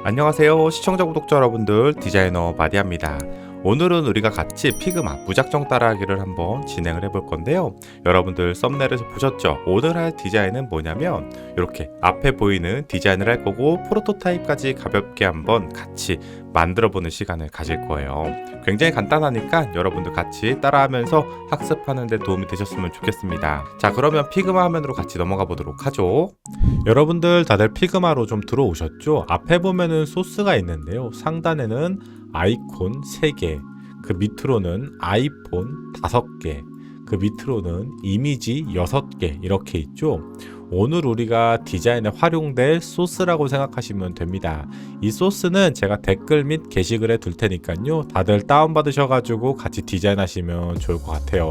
안녕하세요 시청자 구독자 여러분들, 디자이너 마디아입니다. 오늘은 우리가 같이 피그마 무작정 따라하기를 한번 진행을 해볼 건데요. 여러분들 썸네일에서 보셨죠? 오늘 할 디자인은 뭐냐면 이렇게 앞에 보이는 디자인을 할 거고 프로토타입까지 가볍게 한번 같이 만들어 보는 시간을 가질 거예요. 굉장히 간단하니까 여러분들 같이 따라하면서 학습하는 데 도움이 되셨으면 좋겠습니다. 자, 그러면 피그마 화면으로 같이 넘어가 보도록 하죠. 여러분들 다들 피그마로 좀 들어오셨죠? 앞에 보면은 소스가 있는데요. 상단에는 아이콘 3개, 그 밑으로는 아이폰 5개, 그 밑으로는 이미지 6개 이렇게 있죠. 오늘 우리가 디자인에 활용될 소스라고 생각하시면 됩니다. 이 소스는 제가 댓글 및 게시글에 둘 테니까요. 다들 다운받으셔가지고 같이 디자인하시면 좋을 것 같아요.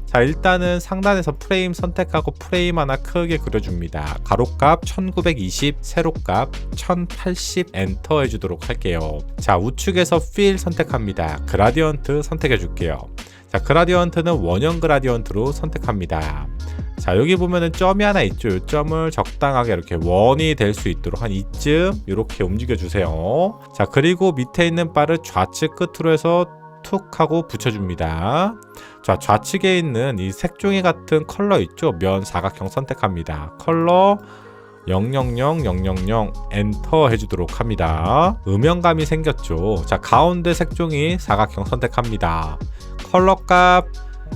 자, 일단은 상단에서 프레임 선택하고 프레임 하나 크게 그려줍니다. 가로값 1920, 세로값 1080 엔터 해주도록 할게요. 자, 우측에서 필 선택합니다. 그라디언트 선택해줄게요. 자, 그라디언트는 원형 그라디언트로 선택합니다. 자, 여기 보면은 점이 하나 있죠. 이 점을 적당하게 이렇게 원이 될 수 있도록 한 이쯤 이렇게 움직여 주세요. 자, 그리고 밑에 있는 바를 좌측 끝으로 해서 툭 하고 붙여줍니다. 자, 좌측에 있는 이 색종이 같은 컬러 있죠. 면 사각형 선택합니다. 컬러 000000 엔터 해주도록 합니다. 음영감이 생겼죠. 자, 가운데 색종이 사각형 선택합니다. 컬러 값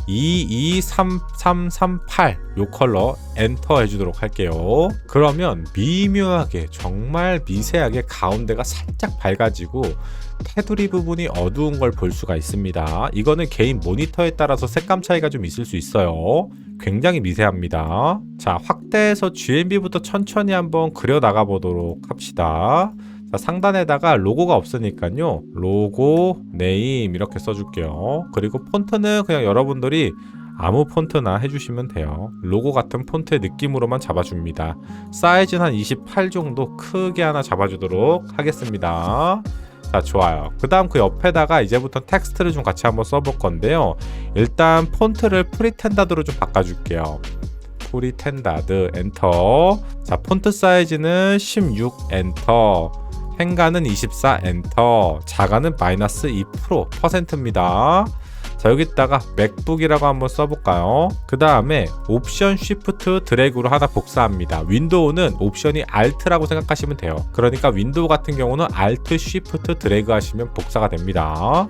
223338 요 컬러 엔터 해주도록 할게요. 그러면 미묘하게, 정말 미세하게 가운데가 살짝 밝아지고 테두리 부분이 어두운 걸 볼 수가 있습니다. 이거는 개인 모니터에 따라서 색감 차이가 좀 있을 수 있어요. 굉장히 미세합니다. 자, 확대해서 GMB부터 천천히 한번 그려 나가 보도록 합시다. 자, 상단에다가 로고가 없으니까요. 로고, 네임 이렇게 써줄게요. 그리고 폰트는 그냥 여러분들이 아무 폰트나 해주시면 돼요. 로고 같은 폰트의 느낌으로만 잡아줍니다. 사이즈는 한 28 정도 크게 하나 잡아주도록 하겠습니다. 자, 좋아요. 그 다음 그 옆에다가 이제부터 텍스트를 좀 같이 한번 써볼 건데요. 일단 폰트를 프리텐다드로 좀 바꿔줄게요. 프리텐다드 엔터. 자, 폰트 사이즈는 16 엔터. 행가는 24 엔터, 자가는 마이너스 2% %입니다. 자, 여기다가 맥북이라고 한번 써볼까요? 그 다음에 옵션 쉬프트 드래그로 하나 복사합니다. 윈도우는 옵션이 Alt라고 생각하시면 돼요. 그러니까 윈도우 같은 경우는 Alt 쉬프트 드래그 하시면 복사가 됩니다.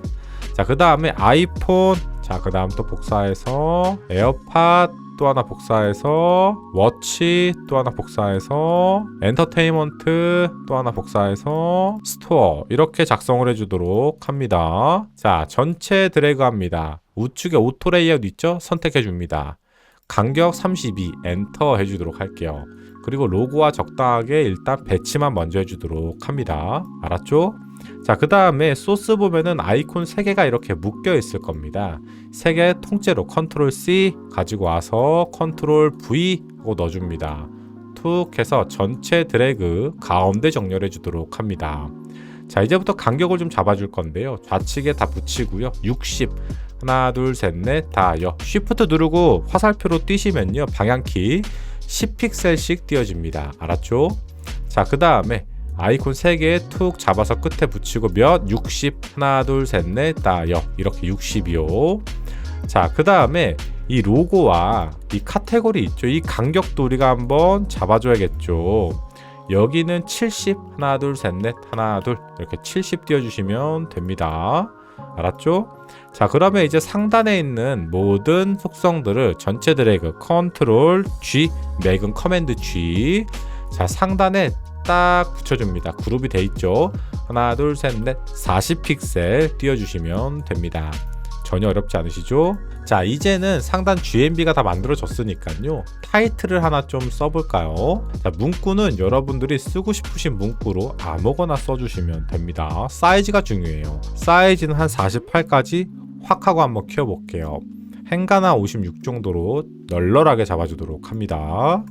자, 그 다음에 아이폰, 자, 그 다음 또 복사해서 에어팟 또 하나 복사해서 워치 또 하나 복사해서 엔터테인먼트 또 하나 복사해서 스토어 이렇게 작성을 해주도록 합니다. 자, 전체 드래그 합니다. 우측에 오토 레이아웃 있죠? 선택해 줍니다. 간격 32 엔터 해주도록 할게요. 그리고 로고와 적당하게 일단 배치만 먼저 해주도록 합니다. 알았죠? 자, 그 다음에 소스 보면은 아이콘 3개가 이렇게 묶여 있을 겁니다. 3개 통째로 컨트롤 C 가지고 와서 컨트롤 V 하고 넣어줍니다. 툭 해서 전체 드래그 가운데 정렬해 주도록 합니다. 자, 이제부터 간격을 좀 잡아줄 건데요. 좌측에 다 붙이고요. 60 하나 둘 셋 넷 다요. 쉬프트 누르고 화살표로 띄시면요, 방향키 10픽셀씩 띄워집니다. 알았죠? 자, 그 다음에 아이콘 3개 툭 잡아서 끝에 붙이고 몇 60 하나 둘 셋 넷 다요. 이렇게 60이요. 자, 그 다음에 이 로고와 이 카테고리 있죠. 이 간격도 우리가 한번 잡아줘야겠죠. 여기는 70 하나 둘 셋 넷 하나 둘 이렇게 70 띄워주시면 됩니다. 알았죠? 자, 그러면 이제 상단에 있는 모든 속성들을 전체 드래그 컨트롤 G, 맥은 커맨드 G. 자, 상단에 딱 붙여줍니다. 그룹이 돼 있죠. 하나 둘 셋 넷 40픽셀 띄워주시면 됩니다. 전혀 어렵지 않으시죠? 자, 이제는 상단 GMB가 다 만들어졌으니까요, 타이틀을 하나 좀 써볼까요? 자, 문구는 여러분들이 쓰고 싶으신 문구로 아무거나 써주시면 됩니다. 사이즈가 중요해요. 사이즈는 한 48까지 확 하고 한번 키워볼게요. 행가나 56 정도로 널널하게 잡아주도록 합니다.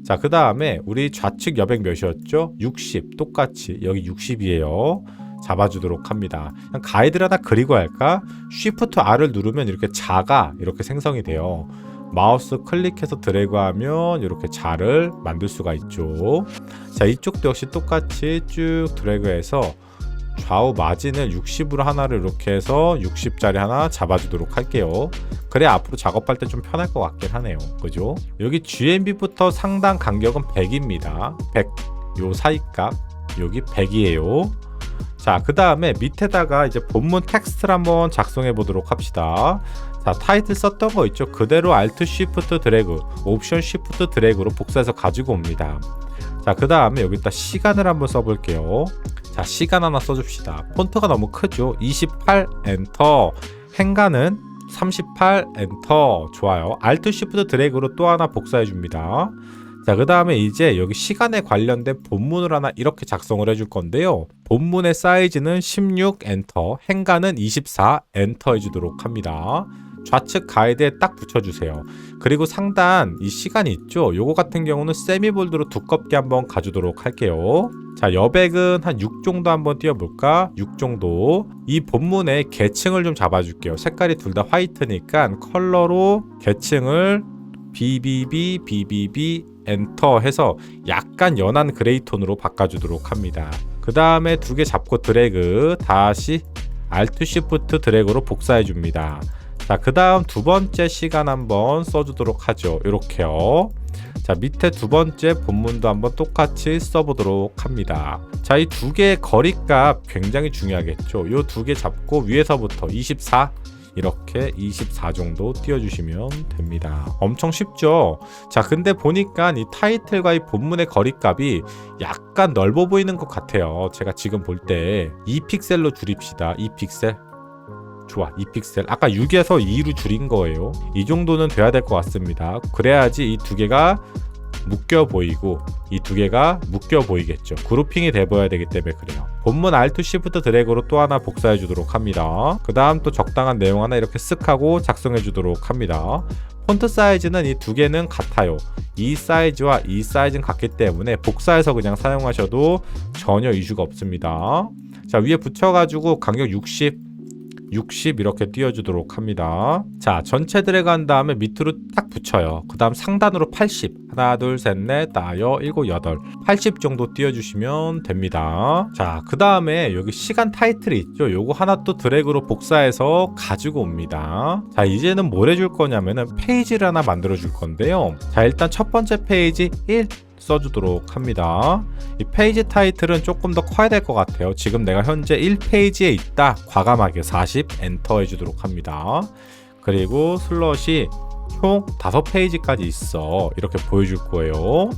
자, 그 다음에 우리 좌측 여백 몇이었죠? 60 똑같이 여기 60이에요. 잡아주도록 합니다. 그냥 가이드를 하나 그리고 할까? Shift R을 누르면 이렇게 자가 이렇게 생성이 돼요. 마우스 클릭해서 드래그하면 이렇게 자를 만들 수가 있죠. 자, 이쪽도 역시 똑같이 쭉 드래그해서 좌우 마진을 60으로 하나를 이렇게 해서 60짜리 하나 잡아주도록 할게요. 그래야 앞으로 작업할 때 좀 편할 것 같긴 하네요. 그죠? 여기 GMB부터 상단 간격은 100입니다. 100, 요 사이값 여기 100이에요. 자, 그 다음에 밑에다가 이제 본문 텍스트를 한번 작성해 보도록 합시다. 자, 타이틀 썼던 거 있죠? 그대로 Alt Shift 드래그, 옵션 Shift 드래그로 복사해서 가지고 옵니다. 자, 그 다음에 여기다 시간을 한번 써볼게요. 자, 시간 하나 써줍시다. 폰트가 너무 크죠? 28 엔터, 행간은 38 엔터. 좋아요. Alt Shift 드래그로 또 하나 복사해 줍니다. 자, 그 다음에 이제 여기 시간에 관련된 본문을 하나 이렇게 작성을 해줄 건데요. 본문의 사이즈는 16 엔터, 행간은 24 엔터 해주도록 합니다. 좌측 가이드에 딱 붙여주세요. 그리고 상단 이 시간이 있죠? 요거 같은 경우는 세미볼드로 두껍게 한번 가주도록 할게요. 자, 여백은 한 6 정도 한번 띄워볼까? 6 정도. 이 본문의 계층을 좀 잡아줄게요. 색깔이 둘 다 화이트니까 컬러로 계층을 BBB 엔터 해서 약간 연한 그레이 톤으로 바꿔주도록 합니다. 그 다음에 두 개 잡고 드래그, 다시 Alt Shift 드래그로 복사해 줍니다. 자, 그 다음 두 번째 시간 한번 써주도록 하죠. 이렇게요. 자, 밑에 두 번째 본문도 한번 똑같이 써보도록 합니다. 자, 이 두 개의 거리값 굉장히 중요하겠죠. 이 두 개 잡고 위에서부터 24 이렇게 24 정도 띄워주시면 됩니다. 엄청 쉽죠? 자, 근데 보니까 이 타이틀과 이 본문의 거리값이 약간 넓어 보이는 것 같아요. 제가 지금 볼 때 2픽셀로 줄입시다. 2픽셀. 좋아, 2픽셀. 아까 6에서 2로 줄인 거예요. 이 정도는 돼야 될 것 같습니다. 그래야지 이 두 개가 묶여 보이고 이 두 개가 묶여 보이겠죠. 그룹핑이 돼 보여야 되기 때문에 그래요. 본문 Alt Shift 드래그로 또 하나 복사해 주도록 합니다. 그 다음 또 적당한 내용 하나 이렇게 쓱 하고 작성해 주도록 합니다. 폰트 사이즈는 이 두 개는 같아요. 이 사이즈와 이 사이즈는 같기 때문에 복사해서 그냥 사용하셔도 전혀 이슈가 없습니다. 자, 위에 붙여가지고 간격 60 이렇게 띄워주도록 합니다. 자, 전체 드래그 한 다음에 밑으로 딱 붙여요. 그 다음 상단으로 80 하나 둘 셋 넷 다여 일곱 여덟 80 정도 띄워주시면 됩니다. 자, 그 다음에 여기 시간 타이틀이 있죠? 요거 하나 또 드래그로 복사해서 가지고 옵니다. 자, 이제는 뭘 해줄 거냐면은 페이지를 하나 만들어 줄 건데요. 자, 일단 첫 번째 페이지 1 써주도록 합니다. 이 페이지 타이틀은 조금 더 커야 될 것 같아요. 지금 내가 현재 1페이지에 있다. 과감하게 40 엔터 해주도록 합니다. 그리고 슬롯이 총 5페이지까지 있어. 이렇게 보여줄 거예요.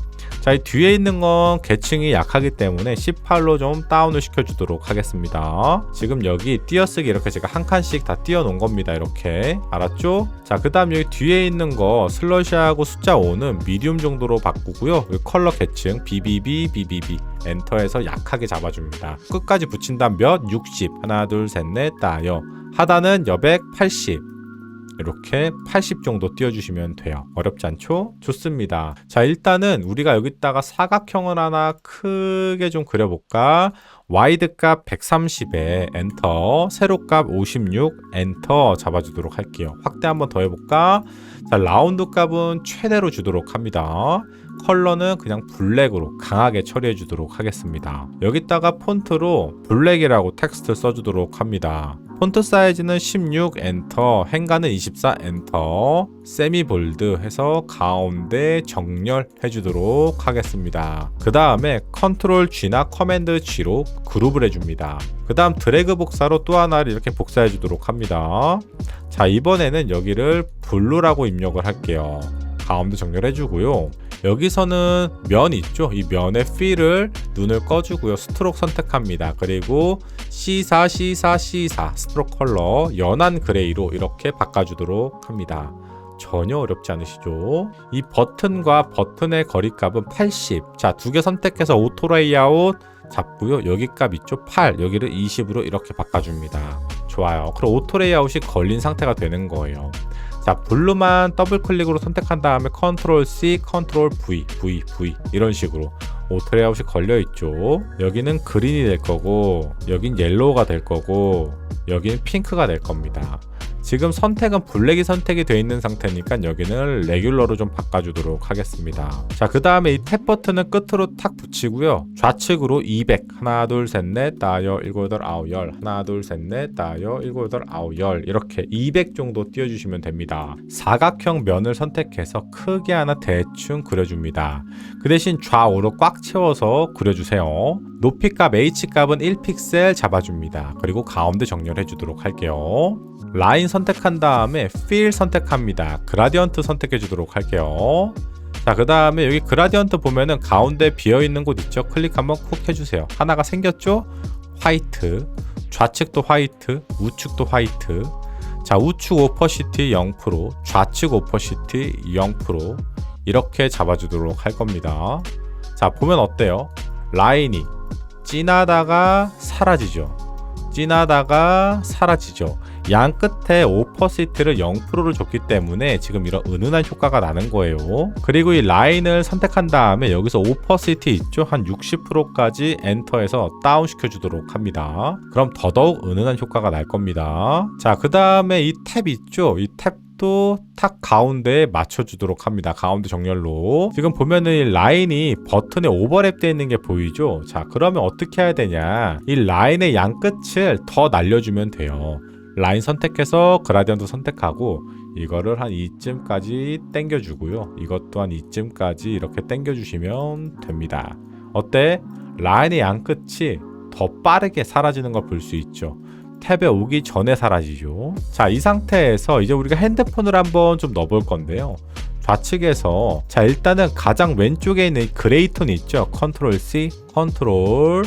자, 이 뒤에 있는 건 계층이 약하기 때문에 18로 좀 다운을 시켜주도록 하겠습니다. 지금 여기 띄어쓰기 이렇게 제가 한 칸씩 다 띄워 놓은 겁니다. 이렇게 알았죠? 자, 그 다음 여기 뒤에 있는 거 슬러시하고 숫자 5는 미디움 정도로 바꾸고요. 컬러 계층 BBB 엔터해서 약하게 잡아줍니다. 끝까지 붙인 다음 몇 60 하나 둘 셋 넷 다여 하단은 여백 80 이렇게 80 정도 띄워주시면 돼요. 어렵지 않죠? 좋습니다. 자, 일단은 우리가 여기다가 사각형을 하나 크게 좀 그려볼까? 와이드 값 130에 엔터, 세로 값 56 엔터 잡아주도록 할게요. 확대 한번 더 해볼까? 자, 라운드 값은 최대로 주도록 합니다. 컬러는 그냥 블랙으로 강하게 처리해 주도록 하겠습니다. 여기다가 폰트로 블랙이라고 텍스트 써주도록 합니다. 폰트 사이즈는 16 엔터, 행간은 24 엔터, 세미 볼드 해서 가운데 정렬 해주도록 하겠습니다. 그 다음에 컨트롤 G나 커맨드 G로 그룹을 해줍니다. 그 다음 드래그 복사로 또 하나를 이렇게 복사해 주도록 합니다. 자, 이번에는 여기를 블루라고 입력을 할게요. 가운데 정렬해 주고요. 여기서는 면 있죠? 이 면의 필을 눈을 꺼주고요. 스트로크 선택합니다. 그리고 C4 스트로크 컬러 연한 그레이로 이렇게 바꿔주도록 합니다. 전혀 어렵지 않으시죠? 이 버튼과 버튼의 거리값은 80. 자, 두 개 선택해서 오토 레이아웃 잡고요. 여기 값 있죠? 8. 여기를 20으로 이렇게 바꿔줍니다. 좋아요. 그럼 오토 레이아웃이 걸린 상태가 되는 거예요. 자, 블루만 더블 클릭으로 선택한 다음에 컨트롤 C, 컨트롤 V 이런 식으로 오토 레이아웃이 걸려 있죠. 여기는 그린이 될 거고, 여긴 옐로우가 될 거고, 여기는 핑크가 될 겁니다. 지금 선택은 블랙이 선택이 되어 있는 상태니까 여기는 레귤러로 좀 바꿔주도록 하겠습니다. 자, 그 다음에 이 탭 버튼은 끝으로 탁 붙이고요. 좌측으로 200 하나 둘 셋 넷 다여 일곱 여덟 아홉 열 하나 둘 셋 넷 다여 일곱 여덟 아홉 열 이렇게 200 정도 띄워주시면 됩니다. 사각형 면을 선택해서 크게 하나 대충 그려줍니다. 그 대신 좌우로 꽉 채워서 그려주세요. 높이값 H값은 1픽셀 잡아줍니다. 그리고 가운데 정렬해 주도록 할게요. 라인 선택한 다음에 Fill 선택합니다. 그라디언트 선택해 주도록 할게요. 자, 그 다음에 여기 그라디언트 보면은 가운데 비어있는 곳 있죠? 클릭 한번 쿡 해주세요. 하나가 생겼죠? 화이트, 좌측도 화이트, 우측도 화이트. 자, 우측 오퍼시티 0%, 좌측 오퍼시티 0% 이렇게 잡아주도록 할 겁니다. 자, 보면 어때요? 라인이 진하다가 사라지죠. 진하다가 사라지죠. 양 끝에 오퍼시티를 0%를 줬기 때문에 지금 이런 은은한 효과가 나는 거예요. 그리고 이 라인을 선택한 다음에 여기서 오퍼시티 있죠? 한 60%까지 엔터해서 다운 시켜주도록 합니다. 그럼 더더욱 은은한 효과가 날 겁니다. 자, 그 다음에 이 탭 있죠? 이 탭도 탁 가운데에 맞춰주도록 합니다. 가운데 정렬로. 지금 보면은 이 라인이 버튼에 오버랩 되어 있는 게 보이죠? 자, 그러면 어떻게 해야 되냐? 이 라인의 양 끝을 더 날려주면 돼요. 라인 선택해서 그라디언트 선택하고 이거를 한 이쯤까지 당겨주고요. 이것 또한 이쯤까지 이렇게 당겨주시면 됩니다. 어때? 라인의 양 끝이 더 빠르게 사라지는 걸 볼 수 있죠. 탭에 오기 전에 사라지죠. 자, 이 상태에서 이제 우리가 핸드폰을 한번 좀 넣어볼 건데요. 좌측에서 자, 일단은 가장 왼쪽에 있는 이 그레이 톤 있죠. 컨트롤 C, 컨트롤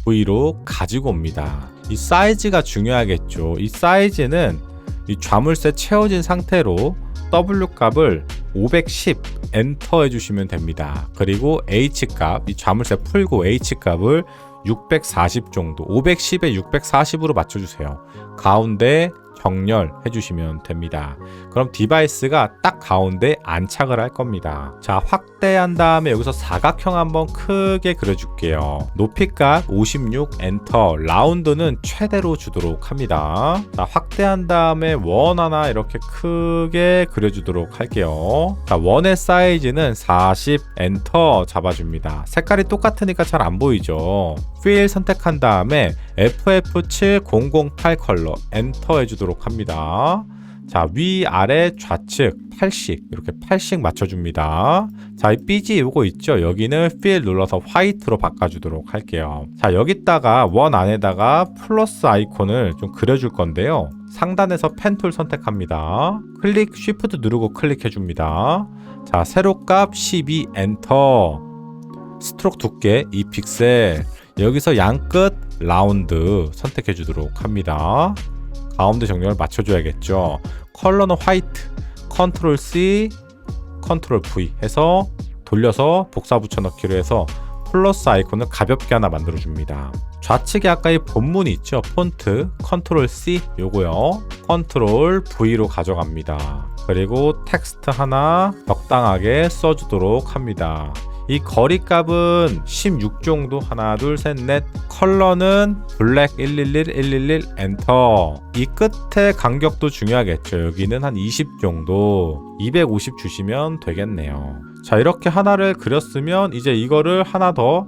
V로 가지고 옵니다. 이 사이즈가 중요하겠죠. 이 사이즈는 이 좌물쇠 채워진 상태로 W 값을 510 엔터 해주시면 됩니다. 그리고 H 값, 이 좌물쇠 풀고 H 값을 640 정도, 510에 640으로 맞춰주세요. 가운데 정렬 해주시면 됩니다. 그럼 디바이스가 딱 가운데 안착을 할 겁니다. 자, 확대한 다음에 여기서 사각형 한번 크게 그려줄게요. 높이값 56 엔터, 라운드는 최대로 주도록 합니다. 자, 확대한 다음에 원 하나 이렇게 크게 그려주도록 할게요. 자, 원의 사이즈는 40 엔터 잡아줍니다. 색깔이 똑같으니까 잘 안 보이죠. Fill 선택한 다음에 FF7008 컬러 엔터 해주도록 합니다. 자, 위아래 좌측 80 이렇게 80 맞춰줍니다. 자, 이 BG 요거 있죠? 여기는 Fill 눌러서 화이트로 바꿔주도록 할게요. 자, 여기다가 원 안에다가 플러스 아이콘을 좀 그려줄 건데요. 상단에서 펜툴 선택합니다. 클릭 쉬프트 누르고 클릭해줍니다. 자, 세로값 12 엔터, 스트로크 두께 2픽셀, 여기서 양끝 라운드 선택해 주도록 합니다. 가운데 정렬을 맞춰줘야겠죠. 컬러는 화이트, 컨트롤 C, 컨트롤 V 해서 돌려서 복사 붙여넣기로 해서 플러스 아이콘을 가볍게 하나 만들어줍니다. 좌측에 아까 이 본문이 있죠. 폰트 컨트롤 C 요거요. 컨트롤 V로 가져갑니다. 그리고 텍스트 하나 적당하게 써주도록 합니다. 이 거리값은 16 정도, 하나 둘 셋 넷. 컬러는 블랙 111 111 엔터. 이 끝에 간격도 중요하겠죠. 여기는 한 20 정도, 250 주시면 되겠네요. 자, 이렇게 하나를 그렸으면 이제 이거를 하나 더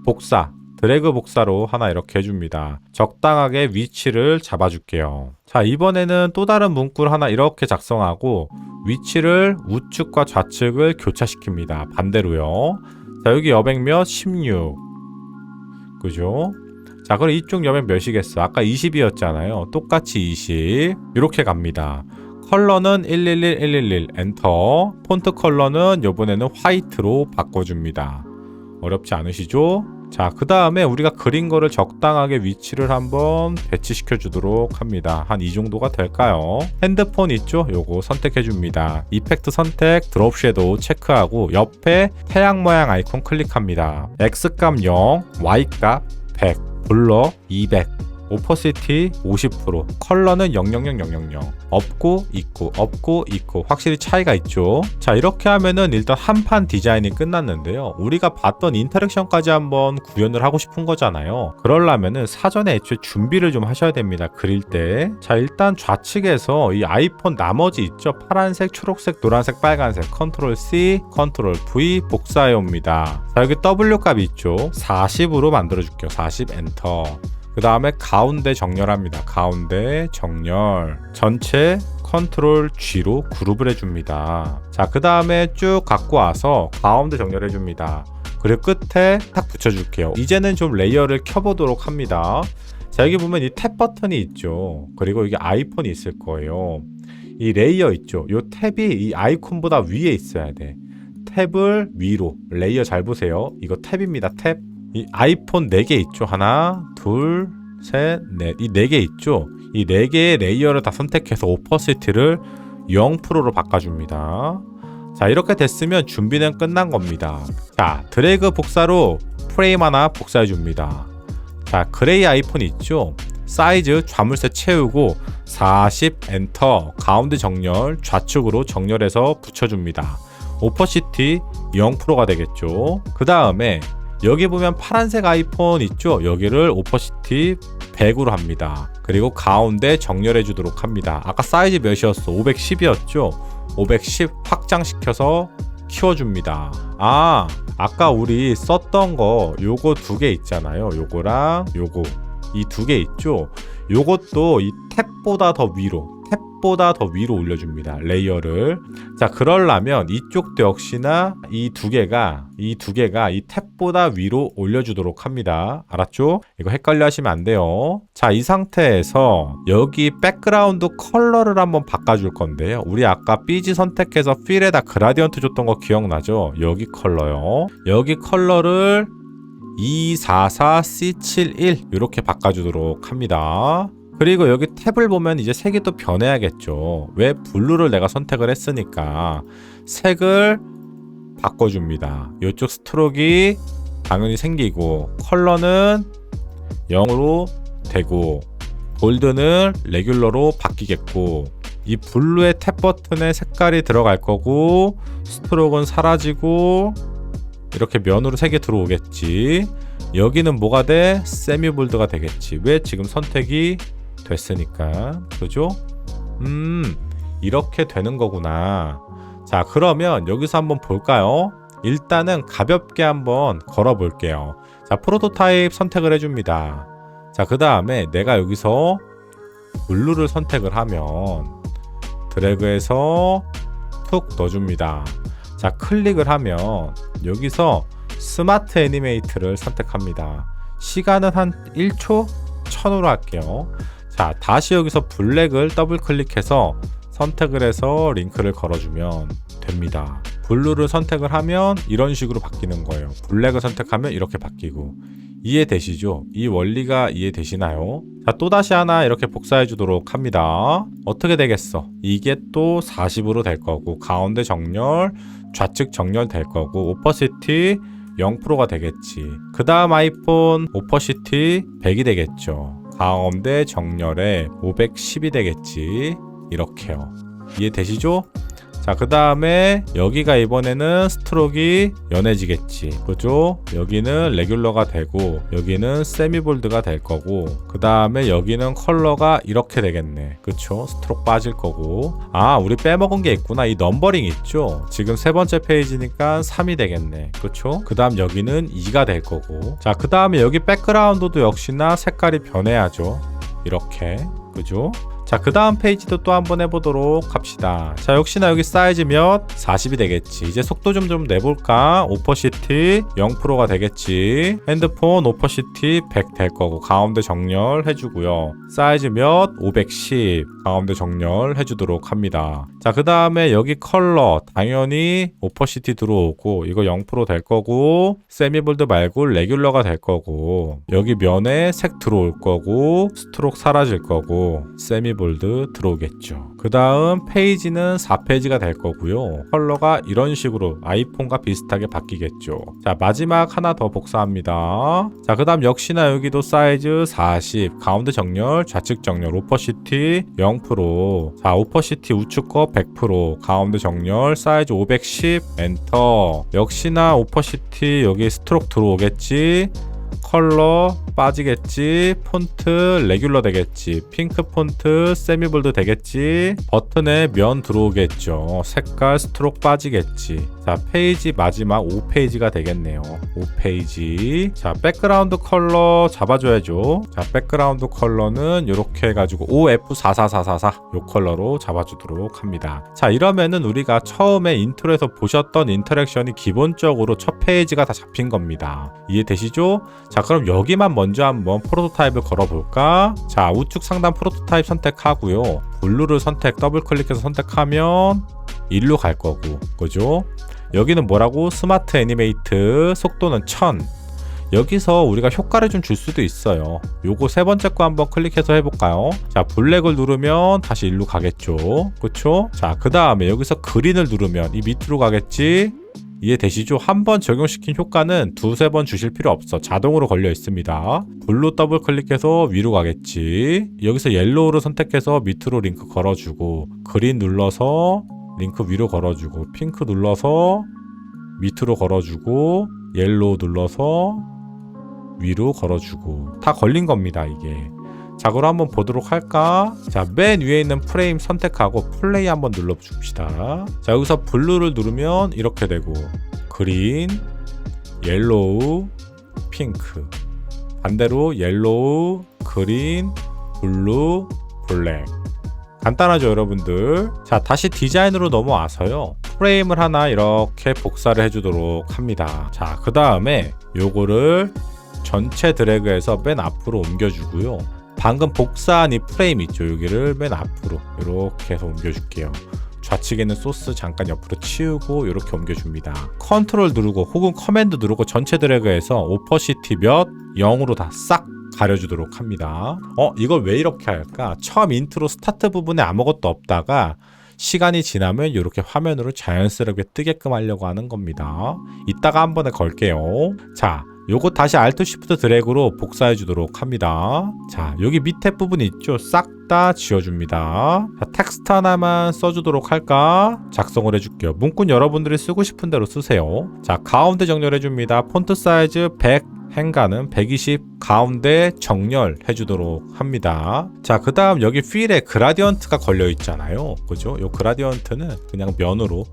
복사, 드래그 복사로 하나 이렇게 해줍니다. 적당하게 위치를 잡아줄게요. 자, 이번에는 또 다른 문구를 하나 이렇게 작성하고 위치를 우측과 좌측을 교차시킵니다. 반대로요. 자, 여기 여백몇 16 그죠? 자, 그럼 이쪽 여백 몇이겠어? 아까 20이었잖아요. 똑같이 20 이렇게 갑니다. 컬러는 111 111 엔터. 폰트 컬러는 이번에는 화이트로 바꿔줍니다. 어렵지 않으시죠? 자, 그 다음에 우리가 그린 거를 적당하게 위치를 한번 배치시켜 주도록 합니다. 한 이 정도가 될까요? 핸드폰 있죠? 요거 선택해 줍니다. 이펙트 선택, 드롭 섀도우 체크하고 옆에 태양 모양 아이콘 클릭합니다. X값 0, Y값 100, 블러 200 오퍼시티 50%, 컬러는 00000, 없고 있고 없고 있고 확실히 차이가 있죠. 자, 이렇게 하면은 일단 한판 디자인이 끝났는데요. 우리가 봤던 인터랙션까지 한번 구현을 하고 싶은 거잖아요. 그러려면은 사전에 애초에 준비를 좀 하셔야 됩니다. 그릴 때. 자, 일단 좌측에서 이 아이폰 나머지 있죠. 파란색, 초록색, 노란색, 빨간색 컨트롤 C, 컨트롤 V 복사해 옵니다. 자, 여기 W 값이 있죠. 40으로 만들어 줄게요. 40 엔터. 그 다음에 가운데 정렬합니다. 가운데 정렬. 전체 컨트롤 G로 그룹을 해줍니다. 자, 그 다음에 쭉 갖고 와서 가운데 정렬해줍니다. 그리고 끝에 딱 붙여줄게요. 이제는 좀 레이어를 켜보도록 합니다. 자, 여기 보면 이 탭 버튼이 있죠. 그리고 여기 아이콘이 있을 거예요. 이 레이어 있죠. 이 탭이 이 아이콘보다 위에 있어야 돼. 탭을 위로. 레이어 잘 보세요. 이거 탭입니다. 탭. 이 아이폰 4개 있죠. 하나, 둘, 셋, 넷. 이 4개 있죠. 이 4개의 레이어를 다 선택해서 오퍼시티를 0%로 바꿔줍니다. 자, 이렇게 됐으면 준비는 끝난 겁니다. 자, 드래그 복사로 프레임 하나 복사해 줍니다. 자, 그레이 아이폰 있죠. 사이즈 좌물색 채우고 40 엔터. 가운데 정렬 좌측으로 정렬해서 붙여줍니다. 오퍼시티 0%가 되겠죠. 그 다음에 여기 보면 파란색 아이폰 있죠. 여기를 오퍼시티 100으로 합니다. 그리고 가운데 정렬해 주도록 합니다. 아까 사이즈 몇이었어? 510이었죠. 510 확장시켜서 키워줍니다. 아까 우리 썼던 거 요거 2개 있잖아요. 요거랑 요거 이 2개 있죠. 요것도 이 탭보다 더 위로 올려줍니다. 레이어를. 자, 그러려면 이쪽도 역시나 이 두 개가 이 탭보다 위로 올려주도록 합니다. 알았죠? 이거 헷갈려 하시면 안 돼요. 자, 이 상태에서 여기 백그라운드 컬러를 한번 바꿔줄 건데요. 우리 아까 BG 선택해서 필에다 그라디언트 줬던 거 기억나죠? 여기 컬러요. 여기 컬러를 244C71 이렇게 바꿔주도록 합니다. 그리고 여기 탭을 보면 이제 색이 또 변해야겠죠. 왜? 블루를 내가 선택을 했으니까 색을 바꿔줍니다. 이쪽 스트로크가 당연히 생기고 컬러는 0으로 되고 골드는 레귤러로 바뀌겠고 이 블루의 탭 버튼에 색깔이 들어갈 거고 스트로크는 사라지고 이렇게 면으로 색이 들어오겠지. 여기는 뭐가 돼? 세미볼드가 되겠지. 왜? 지금 선택이 됐으니까. 그죠? 이렇게 되는 거구나. 자, 그러면 여기서 한번 볼까요? 일단은 가볍게 한번 걸어 볼게요. 자, 프로토타입 선택을 해줍니다. 자, 그 다음에 내가 여기서 블루를 선택을 하면 드래그해서 툭 넣어줍니다. 자, 클릭을 하면 여기서 스마트 애니메이트를 선택합니다. 시간은 한 1초 1000으로 할게요. 자, 다시 여기서 블랙을 더블 클릭해서 선택을 해서 링크를 걸어주면 됩니다. 블루를 선택을 하면 이런 식으로 바뀌는 거예요. 블랙을 선택하면 이렇게 바뀌고. 이해되시죠? 이 원리가 이해되시나요? 자, 또다시 하나 이렇게 복사해 주도록 합니다. 어떻게 되겠어? 이게 또 40으로 될 거고 가운데 정렬, 좌측 정렬 될 거고 오퍼시티 0%가 되겠지. 그 다음 아이폰 오퍼시티 100이 되겠죠. 가운데 정렬에 510이 되겠지. 이렇게요. 이해되시죠? 자, 그 다음에 여기가 이번에는 스트로크가 연해지겠지. 그죠? 여기는 레귤러가 되고 여기는 세미볼드가 될 거고 그 다음에 여기는 컬러가 이렇게 되겠네. 그쵸? 스트로크 빠질 거고. 우리 빼먹은 게 있구나. 이 넘버링 있죠? 지금 세 번째 페이지니까 3이 되겠네. 그쵸? 그 다음 여기는 2가 될 거고. 자, 그 다음에 여기 백그라운드도 역시나 색깔이 변해야죠. 이렇게. 그죠? 자, 그 다음 페이지도 또 한번 해보도록 합시다. 자, 역시나 여기 사이즈 몇? 40이 되겠지. 이제 속도 좀 내볼까? 오퍼시티 0%가 되겠지. 핸드폰 오퍼시티 100 될 거고 가운데 정렬 해주고요. 사이즈 몇? 510 가운데 정렬 해주도록 합니다. 자, 그 다음에 여기 컬러 당연히 오퍼시티 들어오고 이거 0% 될 거고 세미볼드 말고 레귤러가 될 거고 여기 면에 색 들어올 거고 스트로크 사라질 거고 세미볼드 세미볼드 들어오겠죠. 그 다음 페이지는 4페이지가 될 거고요. 컬러가 이런 식으로 아이폰과 비슷하게 바뀌겠죠. 자, 마지막 하나 더 복사합니다. 자, 그 다음 역시나 여기도 사이즈 40, 가운데 정렬, 좌측 정렬, 오퍼시티 0%, 자, 오퍼시티 우측 거 100%, 가운데 정렬, 사이즈 510, 엔터. 역시나 오퍼시티 여기 스트로크 들어오겠지. 컬러 빠지겠지. 폰트 레귤러 되겠지. 핑크 폰트 세미볼드 되겠지. 버튼에 면 들어오겠죠. 색깔 스트로크 빠지겠지. 자, 페이지 마지막 5페이지가 되겠네요. 5페이지. 자, 백그라운드 컬러 잡아줘야죠. 자, 백그라운드 컬러는 이렇게 해가지고 OF44444 요 컬러로 잡아주도록 합니다. 자, 이러면은 우리가 처음에 인트로에서 보셨던 인터랙션이 기본적으로 첫 페이지가 다 잡힌 겁니다. 이해되시죠? 자, 그럼 여기만 먼저 한번 프로토타입을 걸어볼까? 자, 우측 상단 프로토타입 선택하고요. 블루를 더블 클릭해서 선택하면 일로 갈 거고, 그죠? 여기는 뭐라고? 스마트 애니메이트, 속도는 1000. 여기서 우리가 효과를 좀 줄 수도 있어요. 요거 세 번째 거 한번 클릭해서 해볼까요? 자, 블랙을 누르면 다시 일로 가겠죠. 그쵸? 자, 그 다음에 여기서 그린을 누르면 이 밑으로 가겠지? 이해되시죠? 한 번 적용시킨 효과는 두세 번 주실 필요 없어. 자동으로 걸려 있습니다. 블루 더블 클릭해서 위로 가겠지. 여기서 옐로우를 선택해서 밑으로 링크 걸어주고, 그린 눌러서 링크 위로 걸어주고, 핑크 눌러서 밑으로 걸어주고, 옐로우 눌러서 위로 걸어주고. 다 걸린 겁니다, 이게. 자, 그럼 한번 보도록 할까? 자, 맨 위에 있는 프레임 선택하고 플레이 한번 눌러줍시다. 자, 여기서 블루를 누르면 이렇게 되고, 그린, 옐로우, 핑크. 반대로 옐로우, 그린, 블루, 블랙. 간단하죠, 여러분들? 자, 다시 디자인으로 넘어와서요. 프레임을 하나 이렇게 복사를 해주도록 합니다. 자, 그 다음에 요거를 전체 드래그해서 맨 앞으로 옮겨주고요. 방금 복사한 이 프레임 있죠? 여기를 맨 앞으로 이렇게 해서 옮겨줄게요. 좌측에 있는 소스 잠깐 옆으로 치우고 이렇게 옮겨줍니다. 컨트롤 누르고 혹은 커맨드 누르고 전체 드래그해서 오퍼시티 몇 0으로 다 싹 가려주도록 합니다. 이걸 왜 이렇게 할까? 처음 인트로 스타트 부분에 아무것도 없다가 시간이 지나면 이렇게 화면으로 자연스럽게 뜨게끔 하려고 하는 겁니다. 이따가 한 번에 걸게요. 자, 요거 다시 Alt Shift 드래그로 복사해 주도록 합니다. 자, 여기 밑에 부분 있죠? 싹 다 지워줍니다. 자, 텍스트 하나만 써주도록 할까? 작성을 해줄게요. 문구는 여러분들이 쓰고 싶은 대로 쓰세요. 자, 가운데 정렬해 줍니다. 폰트 사이즈 100, 행가는 120, 가운데 정렬 해주도록 합니다. 자, 그 다음 여기 필에 그라디언트가 걸려 있잖아요. 그죠? 요 그라디언트는 그냥 면으로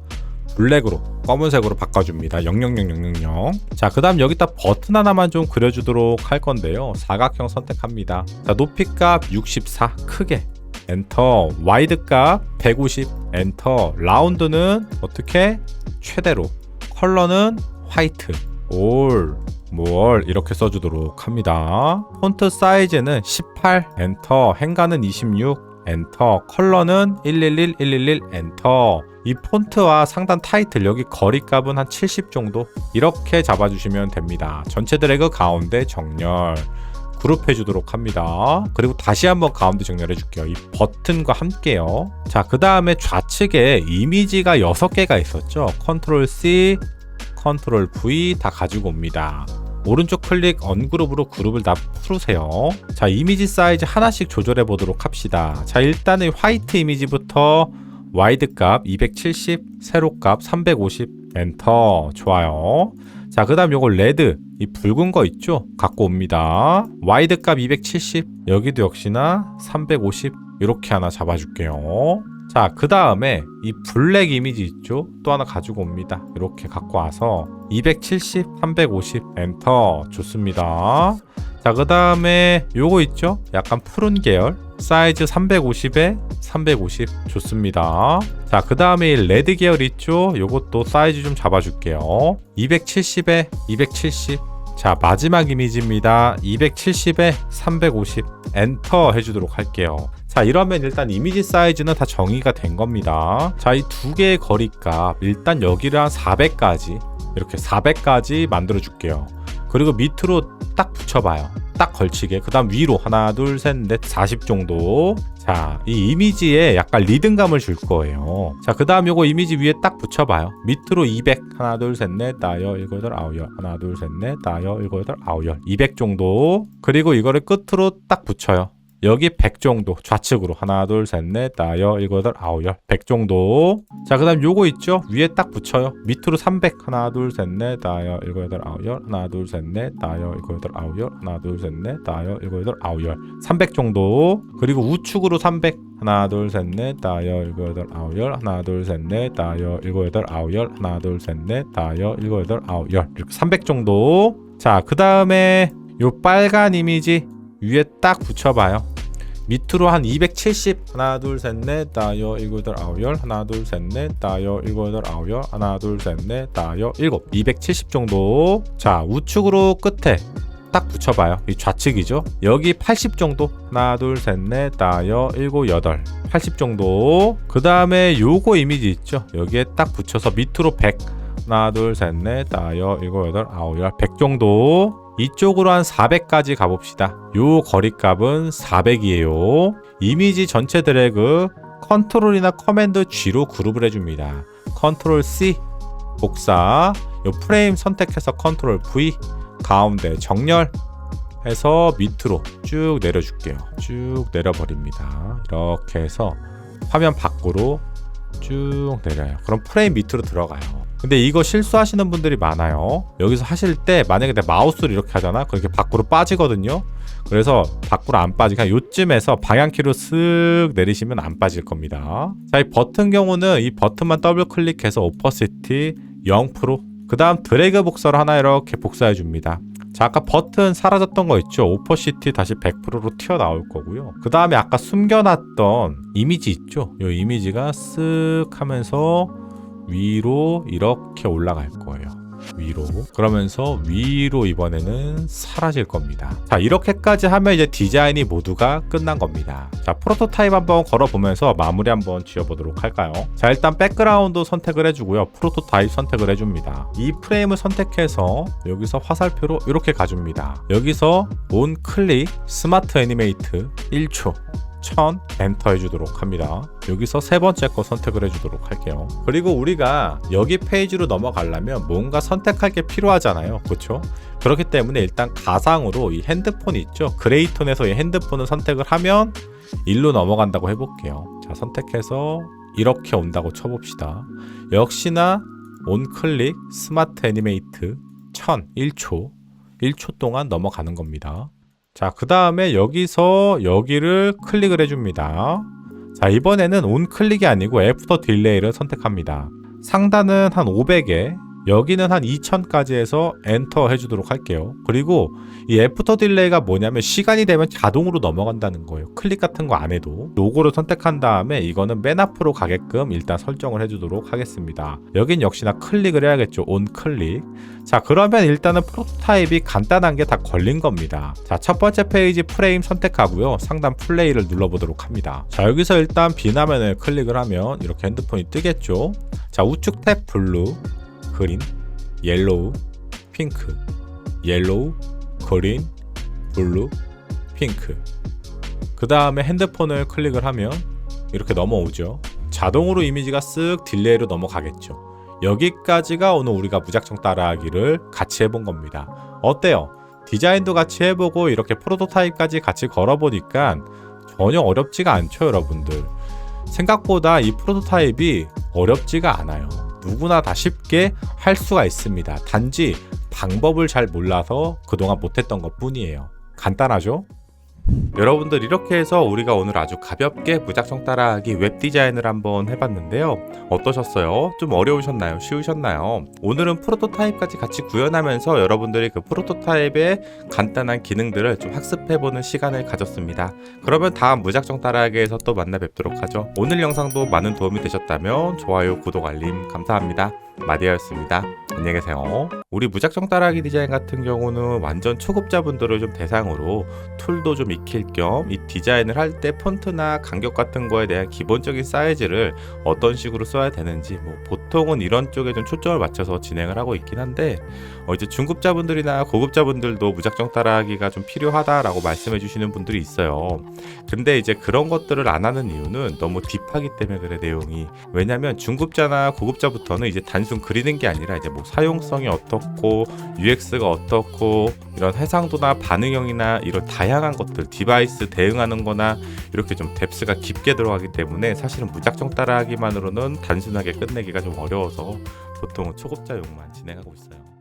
블랙으로 검은색으로 바꿔줍니다. 00000. 자, 그 다음 여기다 버튼 하나만 좀 그려주도록 할 건데요. 사각형 선택합니다. 자, 높이값 64 크게 엔터. 와이드값 150 엔터. 라운드는 어떻게? 최대로. 컬러는 화이트. 올 뭘 이렇게 써주도록 합니다. 폰트 사이즈는 18 엔터. 행가는 26 엔터. 컬러는 111 엔터. 이 폰트와 상단 타이틀 여기 거리값은 한 70 정도 이렇게 잡아주시면 됩니다. 전체 드래그 가운데 정렬 그룹해 주도록 합니다. 그리고 다시 한번 가운데 정렬해 줄게요. 이 버튼과 함께요. 자, 그 다음에 좌측에 이미지가 6개가 있었죠. 컨트롤 C, 컨트롤 V 다 가지고 옵니다. 오른쪽 클릭 언그룹으로 그룹을 다 풀으세요. 자, 이미지 사이즈 하나씩 조절해 보도록 합시다. 자, 일단은 화이트 이미지부터 와이드 값 270, 세로 값 350, 엔터. 좋아요. 자, 그 다음 요거 레드, 이 붉은 거 있죠? 갖고 옵니다. 와이드 값 270, 여기도 역시나 350, 이렇게 하나 잡아줄게요. 자, 그 다음에 이 블랙 이미지 있죠? 또 하나 가지고 옵니다. 이렇게 갖고 와서 270, 350, 엔터. 좋습니다. 자, 그 다음에 요거 있죠? 약간 푸른 계열. 사이즈 350에 350. 좋습니다. 자, 그 다음에 이 레드 계열 있죠? 요것도 사이즈 좀 잡아줄게요. 270에 270. 자, 마지막 이미지입니다. 270에 350. 엔터 해주도록 할게요. 자, 이러면 일단 이미지 사이즈는 다 정의가 된 겁니다. 자, 이 두 개의 거리값 일단 여기를 한 400까지 이렇게 400까지 만들어 줄게요. 그리고 밑으로 딱 붙여봐요. 딱 걸치게. 그 다음 위로 하나 둘 셋 넷 40 정도. 자, 이 이미지에 약간 리듬감을 줄 거예요. 자, 그 다음 요거 이미지 위에 딱 붙여봐요. 밑으로 200 하나 둘 셋 넷 다여 일곱 여덟 아홉 열 하나 둘 셋 넷 다여 일곱 여덟 아홉 열 200 정도. 그리고 이거를 끝으로 딱 붙여요. 여기 100 정도 좌측으로 하나 둘 셋 넷 다여 일곱 여덟 아홉 열 100 정도. 자, 그 다음 요거 있죠? 위에 딱 붙여요. 밑으로 300 하나 둘 셋 넷 다여 일곱 여덟 아홉 열 하나 둘 셋 넷 다여 일곱 여덟 아홉 열 하나 둘 셋 넷 다여 일곱 여덟 아홉 열 300 정도. 그리고 우측으로 300 하나 둘 셋 넷 다여 일곱 여덟 아홉 열 하나 둘 셋 넷 다여 일곱 여덟 아홉 열 하나 둘 셋 넷 다여 일곱 여덟 아홉 열 이렇게 300 정도. 자, 그 다음에 요 빨간 이미지 위에 딱 붙여봐요. 밑으로 한 270 하나 둘 셋 넷 다여 일곱 여덟 아홉 열 하나 둘 셋 넷 다여 일곱 여덟 아홉 열 하나 둘 셋 넷 다여 일곱 270 정도. 자, 우측으로 끝에 딱 붙여봐요. 이 좌측이죠. 여기 80 정도 하나 둘 셋 넷 다여 일곱 여덟 80 정도. 그 다음에 요거 이미지 있죠. 여기에 딱 붙여서 밑으로 100 하나 둘 셋 넷 다여 일곱 여덟 아홉 열 100 정도. 이쪽으로 한 400까지 가봅시다. 요 거리값은 400이에요. 이미지 전체 드래그 컨트롤이나 커맨드 G로 그룹을 해줍니다. 컨트롤 C 복사, 요 프레임 선택해서 컨트롤 V 가운데 정렬 해서 밑으로 쭉 내려줄게요. 쭉 내려버립니다. 이렇게 해서 화면 밖으로 쭉 내려요. 그럼 프레임 밑으로 들어가요. 근데 이거 실수하시는 분들이 많아요. 여기서 하실 때 만약에 내 마우스를 이렇게 하잖아. 그렇게 밖으로 빠지거든요. 그래서 밖으로 안 빠지게 그냥 요쯤에서 방향키로 쓱 내리시면 안 빠질 겁니다. 자, 이 버튼 경우는 이 버튼만 더블 클릭해서 오퍼시티 0%, 그 다음 드래그 복사로 하나 이렇게 복사해 줍니다. 자, 아까 버튼 사라졌던 거 있죠? 오퍼시티 다시 100%로 튀어나올 거고요. 그 다음에 아까 숨겨놨던 이미지 있죠? 이 이미지가 쓱 하면서 위로 이렇게 올라갈 거예요. 위로. 그러면서 위로 이번에는 사라질 겁니다. 자, 이렇게까지 하면 이제 디자인이 모두가 끝난 겁니다. 자, 프로토타입 한번 걸어보면서 마무리 한번 지어보도록 할까요? 자, 일단 백그라운드 선택을 해주고요. 프로토타입 선택을 해줍니다. 이 프레임을 선택해서 여기서 화살표로 이렇게 가줍니다. 여기서 온 클릭 스마트 애니메이트 1초 1000 엔터 해주도록 합니다. 여기서 세 번째 거 선택을 해주도록 할게요. 그리고 우리가 여기 페이지로 넘어가려면 뭔가 선택할 게 필요하잖아요. 그렇죠? 그렇기 때문에 일단 가상으로 이 핸드폰이 있죠. 그레이톤에서 이 핸드폰을 선택을 하면 일로 넘어간다고 해볼게요. 자, 선택해서 이렇게 온다고 쳐봅시다. 역시나 온클릭 스마트 애니메이트 1000 1초 동안 넘어가는 겁니다. 자, 그 다음에 여기서 여기를 클릭을 해줍니다. 자, 이번에는 온 클릭이 아니고 애프터 딜레이를 선택합니다. 상단은 한 500에 여기는 한 2000까지 해서 엔터 해주도록 할게요. 그리고 이 애프터 딜레이가 뭐냐면 시간이 되면 자동으로 넘어간다는 거예요. 클릭 같은 거 안 해도. 로고를 선택한 다음에 이거는 맨 앞으로 가게끔 일단 설정을 해주도록 하겠습니다. 여긴 역시나 클릭을 해야겠죠. 온 클릭. 자, 그러면 일단은 프로토타입이 간단한 게 다 걸린 겁니다. 자, 첫 번째 페이지 프레임 선택하고요. 상단 플레이를 눌러보도록 합니다. 자, 여기서 일단 비나면을 클릭을 하면 이렇게 핸드폰이 뜨겠죠. 자, 우측 탭 블루, 그린, 옐로우, 핑크, 옐로우, 그린, 블루, 핑크. 그 다음에 핸드폰을 클릭을 하면 이렇게 넘어오죠. 자동으로 이미지가 쓱 딜레이로 넘어가겠죠. 여기까지가 오늘 우리가 무작정 따라하기를 같이 해본 겁니다. 어때요? 디자인도 같이 해보고 이렇게 프로토타입까지 같이 걸어보니까 전혀 어렵지가 않죠, 여러분들. 생각보다 이 프로토타입이 어렵지가 않아요. 누구나 다 쉽게 할 수가 있습니다. 단지 방법을 잘 몰라서 그동안 못했던 것 뿐이에요. 간단하죠? 여러분들, 이렇게 해서 우리가 오늘 아주 가볍게 무작정 따라하기 웹 디자인을 한번 해봤는데요. 어떠셨어요? 좀 어려우셨나요? 쉬우셨나요? 오늘은 프로토타입까지 같이 구현하면서 여러분들이 그 프로토타입의 간단한 기능들을 좀 학습해보는 시간을 가졌습니다. 그러면 다음 무작정 따라하기에서 또 만나 뵙도록 하죠. 오늘 영상도 많은 도움이 되셨다면 좋아요, 구독, 알림 감사합니다. 마디아였습니다. 안녕히 계세요. 우리 무작정 따라하기 디자인 같은 경우는 완전 초급자분들을 좀 대상으로 툴도 좀 익힐 겸 이 디자인을 할 때 폰트나 간격 같은 거에 대한 기본적인 사이즈를 어떤 식으로 써야 되는지 뭐 보통은 이런 쪽에 좀 초점을 맞춰서 진행을 하고 있긴 한데 이제 중급자분들이나 고급자분들도 무작정 따라하기가 좀 필요하다라고 말씀해 주시는 분들이 있어요. 근데 이제 그런 것들을 안 하는 이유는 너무 딥하기 때문에 그래, 내용이. 왜냐면 중급자나 고급자부터는 이제 단순 그리는 게 아니라 이제 뭐 사용성이 어떻고 UX가 어떻고 이런 해상도나 반응형이나 이런 다양한 것들, 디바이스 대응하는 거나 이렇게 좀 뎁스가 깊게 들어가기 때문에 사실은 무작정 따라하기만으로는 단순하게 끝내기가 좀 어려워서 보통은 초급자용만 진행하고 있어요.